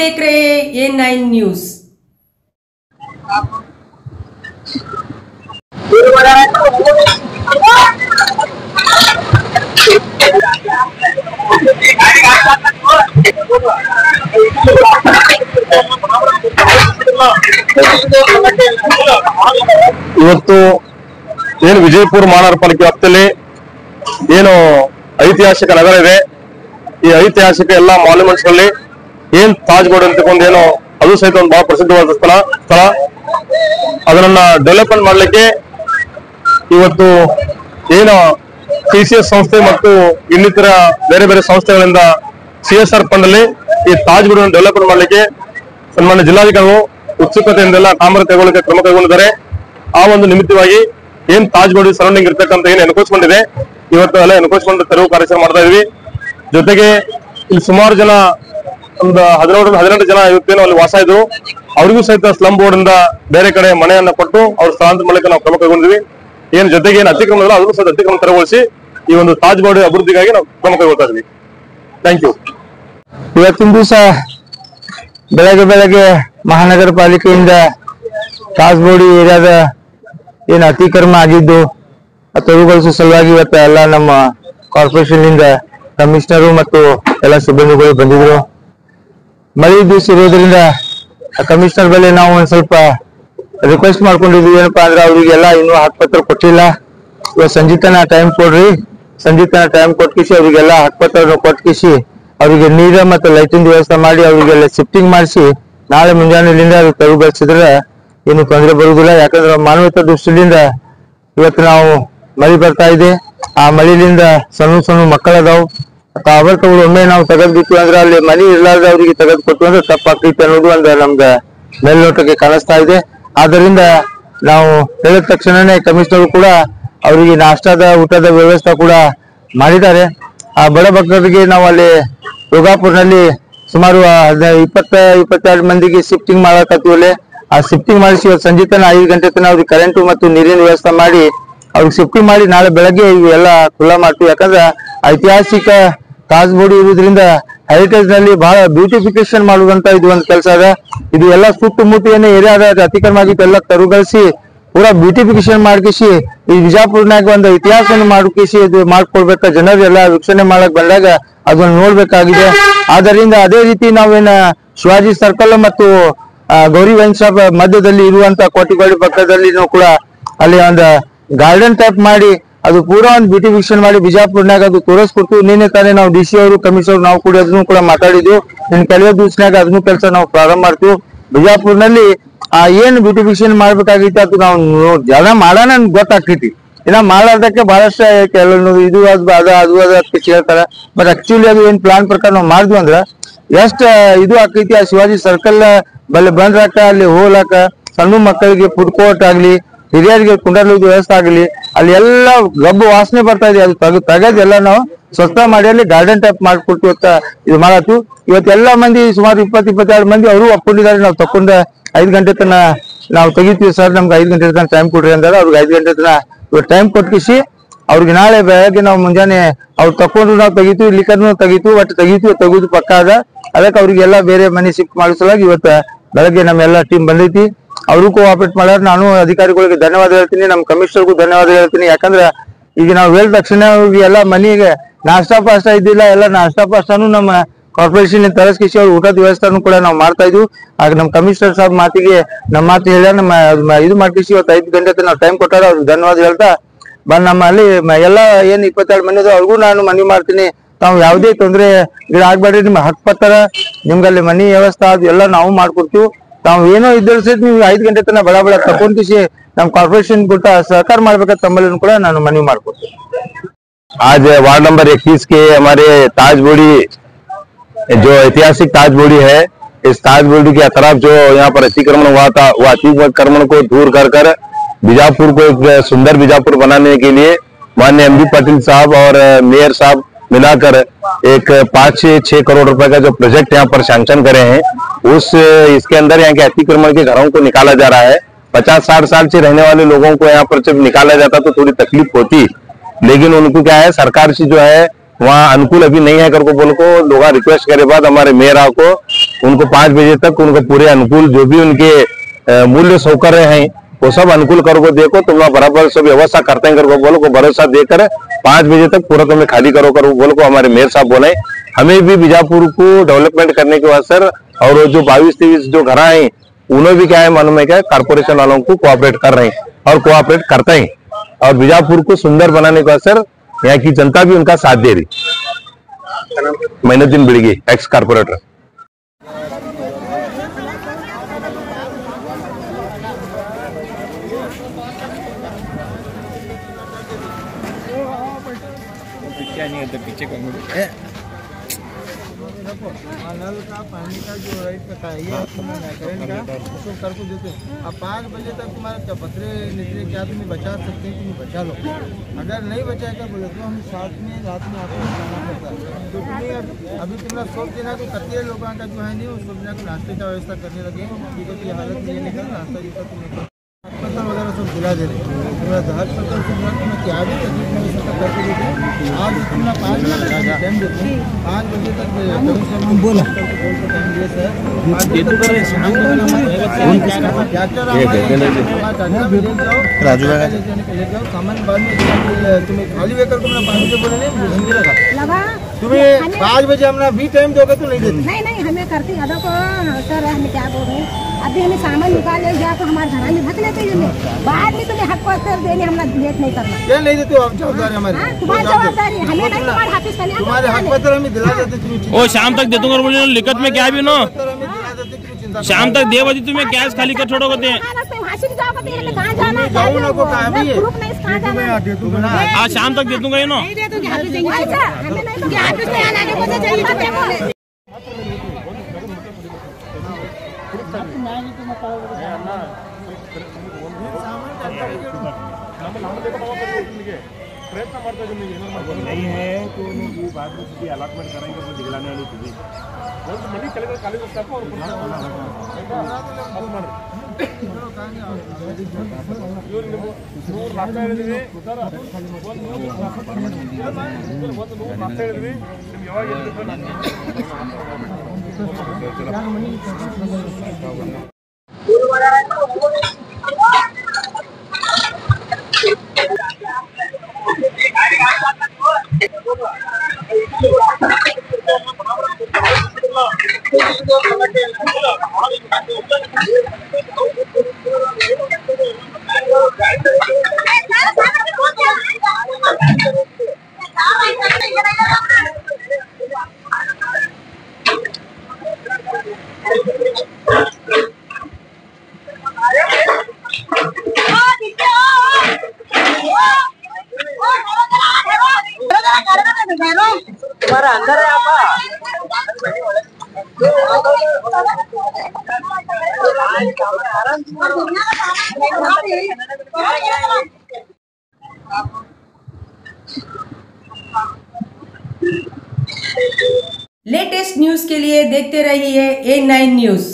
देख रहे हैं A9 न्यूज। ಇವತ್ತು ಏನು ವಿಜಯಪುರ ಮಹಾನಗರ ಪಾಲಿಕೆ ವ್ಯಾಪ್ತಿಯಲ್ಲಿ ಏನು ಐತಿಹಾಸಿಕ ನಗರ ಇದೆ, ಈ ಐತಿಹಾಸಿಕ ಎಲ್ಲ ಮಾನ್ಯುಮೆಂಟ್ಸ್ ಗಳಲ್ಲಿ ಏನ್ ತಾಜ್ ಬೋರ್ಡ್ ಅಂತಕೊಂಡು ಏನೋ ಅದು ಸಹಿತ ಒಂದು ಬಹಳ ಪ್ರಸಿದ್ಧವಾದ ಸ್ಥಳ. ಅದನ್ನ ಡೆವಲಪ್ಮೆಂಟ್ ಮಾಡ್ಲಿಕ್ಕೆ ಇವತ್ತು ಏನು TCS ಸಂಸ್ಥೆ ಮತ್ತು ಇನ್ನಿತರ ಬೇರೆ ಬೇರೆ ಸಂಸ್ಥೆಗಳಿಂದ CSR ಫಂಡ್ ಅಲ್ಲಿ ಈ ತಾಜ್ ಬೋರ್ಡ್ ಡೆವಲಪ್ಮೆಂಟ್ ಮಾಡ್ಲಿಕ್ಕೆ ಸನ್ಮಾನ್ಯ ಜಿಲ್ಲಾಧಿಕಾರಿಗಳು ಉತ್ಸುಕತೆಯಿಂದೆಲ್ಲ ಕಾಮಗಾರಿ ಕೈಗೊಳ್ಳಕ್ಕೆ ಕ್ರಮ ಕೈಗೊಂಡಿದ್ದಾರೆ. ಆ ಒಂದು ನಿಮಿತ್ತವಾಗಿ ಏನ್ ತಾಜ್ ಬೋರ್ಡ್ ಸರೌಂಡಿಂಗ್ ಇರ್ತಕ್ಕಂಥ ಏನು ಎನ್ಕೋಚ್ಮೆಂಟ್ ಇದೆ, ಇವತ್ತು ಎಲ್ಲ ಎನ್ಕೋಚ್ಮೆಂಟ್ ತೆರವು ಕಾರ್ಯಾಚರಣೆ ಮಾಡ್ತಾ ಇದೀವಿ. ಜೊತೆಗೆ ಇಲ್ಲಿ ಸುಮಾರು ಜನ ಒಂದು 17 ಜನ ಇವತ್ತೇನು ಅಲ್ಲಿ ವಾಸ ಇದ್ರು, ಅವ್ರಿಗೂ ಸಹಿತ ಸ್ಲಮ್ ಬೋರ್ಡ್ ಇಂದ ಬೇರೆ ಕಡೆ ಮನೆಯನ್ನ ಕೊಟ್ಟು ಅವ್ರ ಸ್ಥಳಾಂತರ ಮಾಡಲಿಕ್ಕೆ ನಾವು ಕ್ರಮ ಕೈಗೊಂಡಿದ್ವಿ. ಏನು ಜೊತೆಗೆ ಏನು ಅತಿಕ್ರಮ ಇಲ್ಲ ಅದನ್ನು ಸಹಿತ ಅತಿಕ್ರಮ ತೆರವುಗೊಳಿಸಿ ಈ ಒಂದು ತಾಜ್ ಬೋರ್ಡ್ ಅಭಿವೃದ್ಧಿಗಾಗಿ ನಾವು ಕ್ರಮ ಕೈಗೊಳ್ತಾ ಇದ್ವಿ. Thank you. ಇವತ್ತಿನ ದಿವಸ ಬೆಳಗ್ಗೆ ಮಹಾನಗರ ಪಾಲಿಕೆಯಿಂದ ತಾಜ್ ಬೋರ್ಡ್ ಏರಿಯಾದ ಏನು ಅತಿಕ್ರಮ ಆಗಿದ್ದು ತೆರವುಗೊಳಿಸುವ ಸಲುವಾಗಿ ಇವತ್ತು ಎಲ್ಲ ನಮ್ಮ ಕಾರ್ಪೊರೇಷನ್ ಇಂದ ಕಮಿಷನರು ಮತ್ತು ಎಲ್ಲ ಸಿಬ್ಬಂದಿಗಳು ಬಂದಿದ್ರು. ಮಳೆ ದಿವಸ ಇರೋದ್ರಿಂದ ಕಮಿಷನರ್ ಬಳಿ ನಾವು ಒಂದ್ ಸ್ವಲ್ಪ ರಿಕ್ವೆಸ್ಟ್ ಮಾಡ್ಕೊಂಡಿದ್ವಿ. ಏನಪ್ಪಾ ಅಂದ್ರೆ ಅವ್ರಿಗೆಲ್ಲ ಇನ್ನೂ ಹಕ್ಕುಪತ್ರ ಕೊಟ್ಟಿಲ್ಲ, ಇವಾಗ ಸಂಜೀತನ ಟೈಮ್ ಕೊಡ್ರಿ, ಸಂಜೀತನ ಟೈಮ್ ಕೊಟ್ಕಿಸಿ ಅವ್ರಿಗೆಲ್ಲ ಹಕ್ಕುಪತ್ರ ಕೊಟ್ಕಿಸಿ ಅವರಿಗೆ ನೀರ ಮತ್ತು ಲೈಟಿನ ವ್ಯವಸ್ಥೆ ಮಾಡಿ ಅವರಿಗೆಲ್ಲ ಶಿಫ್ಟಿಂಗ್ ಮಾಡಿಸಿ ನಾಳೆ ಮುಂಜಾನೆಯಿಂದ ಅದು ತೆರವುಗೊಳಿಸಿದ್ರೆ ಏನು ತೊಂದರೆ ಬರುವುದಿಲ್ಲ. ಯಾಕಂದ್ರೆ ಮಾನವೀಯತೆ ದೃಷ್ಟಿಯಿಂದ ಇವತ್ತು ನಾವು ಮಳೆ ಬರ್ತಾ ಇದೆ, ಆ ಮಳೆಯಿಂದ ಸಣ್ಣ ಮಕ್ಕಳದಾವು, ಅವರ್ತಗಳು ಒಮ್ಮೆ ನಾವು ತೆಗೆದ್ಬಿಟ್ಟು ಅಂದ್ರೆ ಅಲ್ಲಿ ಮನೆ ಇರ್ಲಾರ್ದ ಅವ್ರಿಗೆ ತೆಗೆದು ಕೊಟ್ಟು ಅಂದ್ರೆ ತಪ್ಪಾಗ್ತೈತೆ ಅನ್ನೋದು ಒಂದು ನಮ್ಗೆ ಮೇಲ್ನೋಟಕ್ಕೆ ಕಾಣಿಸ್ತಾ ಇದೆ. ಆದ್ದರಿಂದ ನಾವು ಹೇಳಿದ ತಕ್ಷಣನೇ ಕಮಿಷನರ್ ಕೂಡ ಅವರಿಗೆ ನಾಷ್ಟಾದ ಊಟದ ವ್ಯವಸ್ಥೆ ಕೂಡ ಮಾಡಿದ್ದಾರೆ. ಆ ಬಡ ಭಕ್ತರಿಗೆ ನಾವು ಅಲ್ಲಿ ಯೋಗಾಪುರ್ನಲ್ಲಿ ಸುಮಾರು 22 ಮಂದಿಗೆ ಶಿಫ್ಟಿಂಗ್ ಮಾಡಕತ್ತೀವಲ್ಲಿ. ಆ ಶಿಫ್ಟಿಂಗ್ ಮಾಡಿಸಿ ಇವತ್ತು ಸಂಜೆ ತನ 5 ಗಂಟೆ ತನಕ ಅವ್ರಿಗೆ ಕರೆಂಟು ಮತ್ತು ನೀರಿನ ವ್ಯವಸ್ಥೆ ಮಾಡಿ ಅವ್ರಿಗೆ ಶಿಫ್ಟಿಂಗ್ ಮಾಡಿ ನಾಳೆ ಬೆಳಗ್ಗೆ ಇವೆಲ್ಲ ಖುಲ್ಲಾ ಮಾಡ್ತೀವಿ. ಯಾಕಂದ್ರೆ ಐತಿಹಾಸಿಕ ತಾಜ್ ಬೋರ್ಡ್ ಇರುವುದರಿಂದ ಹೆರಿಟೇಜ್ ನಲ್ಲಿ ಬಹಳ ಬ್ಯೂಟಿಫಿಕೇಶನ್ ಮಾಡುವಂತ ಇದು ಒಂದು ಕೆಲಸ ಅದ. ಇದು ಎಲ್ಲ ಸುತ್ತಮುತ್ತ ಏನೇ ಏರಿಯಾದ ಅತಿಕ್ರಮ ಆಗಿತ್ತು ಎಲ್ಲ ತೆರವುಗೊಳಿಸಿ ಪೂರಾ ಬ್ಯೂಟಿಫಿಕೇಶನ್ ಮಾಡ್ಕಿಸಿ ಈ ವಿಜಯಪುರನಾಗ ಒಂದು ಇತಿಹಾಸವನ್ನು ಮಾಡ್ಕಿಸಿ ಇದು ಮಾಡ್ಕೊಡ್ಬೇಕ. ಜನರು ಎಲ್ಲ ವೀಕ್ಷಣೆ ಮಾಡಕ್ ಬಂದಾಗ ಅದನ್ನ ನೋಡ್ಬೇಕಾಗಿದೆ. ಆದ್ದರಿಂದ ಅದೇ ರೀತಿ ನಾವೇನ ಶಿವಾಜಿ ಸರ್ಕಲ್ ಮತ್ತು ಗೌರಿ ವೈನ್ ಶಾಪ್ ಮಧ್ಯದಲ್ಲಿ ಇರುವಂತ ಕೋಟಿಗೋಡಿ ಪಕ್ಕದಲ್ಲಿ ಕೂಡ ಅಲ್ಲಿ ಒಂದು ಗಾರ್ಡನ್ ಟೈಪ್ ಮಾಡಿ ಅದು ಪೂರಾ ಒಂದು ಬ್ಯೂಟಿಫಿಕೇಶನ್ ಮಾಡಿ ಬಿಜಾಪುರ್ನಾಗ ಅದು ತೋರಿಸ್ಕೊಡ್ತೀವಿ. ನಿನ್ನೆ ತಾನೇ ನಾವು DC ಅವರು ಕಮಿಷನರ್ ನಾವು ಕೂಡ ಅದನ್ನು ಕೂಡ ಮಾತಾಡಿದ್ವಿ. ಇನ್ನು ಕೆಲವೇ ದಿವಸನಾಗ ಅದನ್ನು ಕೆಲಸ ನಾವು ಪ್ರಾರಂಭ ಮಾಡ್ತೀವಿ. ಬಿಜಾಪುರ್ನಲ್ಲಿ ಏನ್ ಬ್ಯೂಟಿಫಿಕೇಶನ್ ಮಾಡ್ಬೇಕಾಗಿತ್ತು ಅದು ನಾವು ಜನ ಮಾಡೋಣ ಗೊತ್ತಾಗ್ತೈತಿ. ಇನ್ನ ಮಾಡಾರ್ದಕ್ಕೆ ಬಹಳಷ್ಟು ಕೆಲವು ಇದು ಅದು ಹೇಳ್ತಾರೆ. ಬಟ್ ಆಕ್ಚುಲಿ ಅದು ಏನ್ ಪ್ಲಾನ್ ಪ್ರಕಾರ ನಾವು ಮಾಡಿದ್ವಿ ಅಂದ್ರ ಎಷ್ಟ್ ಇದು ಆಕೈತಿ. ಆ ಶಿವಾಜಿ ಸರ್ಕಲ್ ಬಲ್ಲಿ ಬಂದ್ರಾಕ ಅಲ್ಲಿ ಹೋಗ್ಲಾಕ ಸಣ್ಣ ಮಕ್ಕಳಿಗೆ ಫುಡ್ ಕೋರ್ಟ್ ಆಗ್ಲಿ, ಹಿರಿಯರಿಗೆ ಕುಂಡಲು ವ್ಯವಸ್ಥೆ ಆಗ್ಲಿ, ಅಲ್ಲಿ ಎಲ್ಲ ಗಬ್ಬು ವಾಸನೆ ಬರ್ತಾ ಇದೆ. ಅದು ತೆಗೆದೆಲ್ಲ ನಾವು ಸ್ವಚ್ಛ ಮಾಡಿ ಅಲ್ಲಿ ಗಾರ್ಡನ್ ಟೈಪ್ ಮಾಡ್ಕೊಟ್ಟು ಇದು ಮಾಡತ್ತು. ಇವತ್ತೆಲ್ಲ ಮಂದಿ ಸುಮಾರು 22 ಮಂದಿ ಅವರು ಒಪ್ಕೊಂಡಿದ್ದಾರೆ. ನಾವು ತಕೊಂಡ 5 ಗಂಟೆ ತನ ನಾವು ತೆಗಿತೀವಿ ಸರ್, ನಮ್ಗೆ 5 ಗಂಟೆ ತನಕ ಟೈಮ್ ಕೊಡ್ರಿ ಅಂದಾಗ ಅವ್ರಿಗೆ 5 ಗಂಟೆ ತನ ಇವತ್ತು ಟೈಮ್ ಕೊಟ್ಕಿಸಿ ಅವ್ರಿಗೆ ನಾಳೆ ಬೆಳಗ್ಗೆ ನಾವು ಮುಂಜಾನೆ ಅವ್ರು ತಕೊಂಡ್ರು ನಾವು ತೆಗಿತೀವಿ, ಲಿಕ್ಕರ್ನು ತೆಗಿತೀವಿ, ಒಟ್ಟು ತೆಗುದು ಪಕ್ಕ ಅದ. ಅದಕ್ಕೆ ಅವ್ರಿಗೆಲ್ಲ ಬೇರೆ ಮನೆ ಶಿಫ್ಟ್ ಮಾಡಿಸಲಾಗಿ ಇವತ್ತು ಬೆಳಗ್ಗೆ ನಮ್ಮೆಲ್ಲ ಟೀಮ್ ಬಂದೈತಿ. ಅವರು ಕೋಆಪರೇಟ್ ಮಾಡ್ಯಾರ. ನಾನು ಅಧಿಕಾರಿಗಳಿಗೆ ಧನ್ಯವಾದ ಹೇಳ್ತೀನಿ, ನಮ್ಮ ಕಮಿಷನರ್ಗೂ ಧನ್ಯವಾದ ಹೇಳ್ತೀನಿ. ಯಾಕಂದ್ರೆ ಈಗ ನಾವು ಹೇಳಿದ ತಕ್ಷಣ ಎಲ್ಲ ಮನೆಗೆ ನಾಷ್ಟಾ ಪಾಸ್ಟಾ ಇದ್ದಿಲ್ಲ, ಎಲ್ಲ ನಾಷ್ಟಾ ಪಾಸ್ಟಾನು ನಮ್ಮ ಕಾರ್ಪೊರೇಷನ್ ತರಿಸ್ಕಿಸಿ ಅವ್ರ ಊಟದ ವ್ಯವಸ್ಥೆನೂ ಕೂಡ ನಾವು ಮಾಡ್ತಾ ಇದ್ವಿ. ಆಗ ನಮ್ಮ ಕಮಿಷನರ್ ಸಾಹೇಬ್ ಮಾತಿಗೆ ನಮ್ಮ ಮಾತು ಹೇಳ ನಮ್ಮ ಇದು ಮಾಡ್ಕಿಸಿ ಇವತ್ತು 5 ಗಂಟೆ ನಾವು ಟೈಮ್ ಕೊಟ್ಟಾರ. ಅವ್ರಿಗೆ ಧನ್ಯವಾದ ಹೇಳ್ತಾ ನಮ್ಮಲ್ಲಿ ಎಲ್ಲ ಏನ್ 22 ಮನೆ ಅವ್ರಿಗೂ ನಾನು ಮನವಿ ಮಾಡ್ತೀನಿ, ತಾವು ಯಾವುದೇ ತೊಂದರೆ ಆಗ್ಬೇಡ್ರಿ. ನಿಮ್ಮ ಹಕ್ಕುಪತ್ರ ನಿಮ್ಗಲ್ಲಿ ಮನಿ ವ್ಯವಸ್ಥೆ ಅದು ಎಲ್ಲ ನಾವು ಮಾಡ್ಕೊಡ್ತೀವಿ. ತಾವು ಏನೋ ಇದ್ದರೆ ಸಹಿತ ನೀವು 5 ಗಂಟೆ ತನಕ ಬಡ ತಗೊಂಡಿಸಿ ನಮ್ಮ ಕಾರ್ಪೊರೇಷನ್ ಕೂಡ सहकार ಮಾಡ್ಬೇಕಂತ ತಮ್ಮಲ್ಲಿ ಕೂಡ ನಾನು ಮನವಿ ಮಾಡ್ಕೊಡ್ತೀನಿ. आज वार्ड नंबर 21 के हमारे ताज बोर्डी जो ऐतिहासिक ताज बोर्डी है, इस ताज बोर्डी के अतराफ जो यहाँ पर अतिक्रमण हुआ था, वो अतिक्रमण को दूर कर बीजापुर को एक सुंदर बीजापुर बनाने के लिए माननीय MD पाटिल साहब और मेयर साहब मिलाकर एक 5 से 6 करोड़ रुपए का जो प्रोजेक्ट यहाँ पर सैंक्शन करे हैं, इसके अंदर यहाँ के अतिक्रमण के घरों को निकाला जा रहा है। 50-60 साल से रहने वाले लोगों को यहाँ पर जब निकाला जाता तो थोड़ी तकलीफ होती, लेकिन उनको क्या है सरकार से जो है वहाँ अनुकूल अभी नहीं है करके बोल को लोग रिक्वेस्ट करे बाद हमारे मेयर को उनको 5 बजे तक उनको पूरे अनुकूल जो भी उनके मूल्य सौकर्य हैं वो सब अनुकूल करो को देखो, तुम लोग बराबर सब व्यवस्था करते हैं करो बोलो को भरोसा देकर 5 बजे तक पूरा तुम्हें खाली करो बोलो को हमारे मेयर साहब बोले। हमें भी बीजापुर को डेवलपमेंट करने के वास्ते और जो 22-23 जो घर हैं उन्हें भी क्या है मालूम है क्या कारपोरेशन वालों को कोऑपरेट कर रहे हैं और कोऑपरेट करते हैं और बीजापुर को सुंदर बनाने के वास्ते यहाँ की जनता भी उनका साथ दे रही। मेहनतदीन बिड़गी, एक्स कारपोरेटर। पीछे नल का पानी का जो राइट का ये का उसको कर को देते अब 5 बजे तक तुम्हारे चपत्रे निकले क्या तुम्हें बचा सकते हैं, तुम्हें बचा लो। अगर नहीं बचाएगा बोले तो हम साथ में रात में आपको जाना पड़ता है। तो तुम्हें अभी तुम्हारा सोच देना तो कतिये लोगों का जो है नहीं उसको बिना नाश्ते का व्यवस्था करने लगे क्योंकि हालत ये निकल नाश्ता जैसा तुम्हें अस्पताल वगैरह सब दिला दे रहे अस्पताल से तुम्हें क्या भी तकलीफ नहीं सकता करके देते। आज तुम्हारा 5 बजे तक टाइम देते हैं, 5 बजे तक बोला टाइम दिए सर राजू ले जाओ सामान बाद में तुम्हें खाली वेकर को 5 बजे बोले नहीं लगा तुम्हें 5 बजे हमने भी टाइम दोगे तो नहीं देते। नहीं हमें करती अदा को सर हम क्या बोल रहे हैं अभी हमें सामान निकाल ले जा तो हमारे घर में भग लेते हैं बाद में तुम्हें हक पर देने हम लेट नहीं करना क्या नहीं देते आप जवाबदारी हमारी तुम्हारी जवाबदारी हमें नहीं तुम्हारे हाफिज करने तुम्हारे हक पत्र हमें दिला देते ओ शाम तक दे दूंगा बोले लिखत में क्या भी नो शाम तक 2 बजे तुम्हें गैस खाली कर छोड़ोगे आज शाम तक दे दूंगा ये नो प्रयत्न ಮಾಡ್ತಾ ಇದ್ದೀನಿ नहीं है तो ये बात में अलॉटमेंट करेंगे वो दिखलाने वाली थी ಒಂದು ಮನಿ ಕೆಳಗೆ ಖಾಲಿ ಸ್ಟಾಪ್ ಅವರು ಇವರು ನಾಷ್ಟ ಹೇಳಿದ್ವಿ ಒಂದು ನಾಷ್ಟ ಹೇಳಿದ್ವಿ ನಿಮ್ಗೆ ಯಾವಾಗ तुम्हारा अंदर है लेटेस्ट न्यूज के लिए देखते रहिए A9 न्यूज।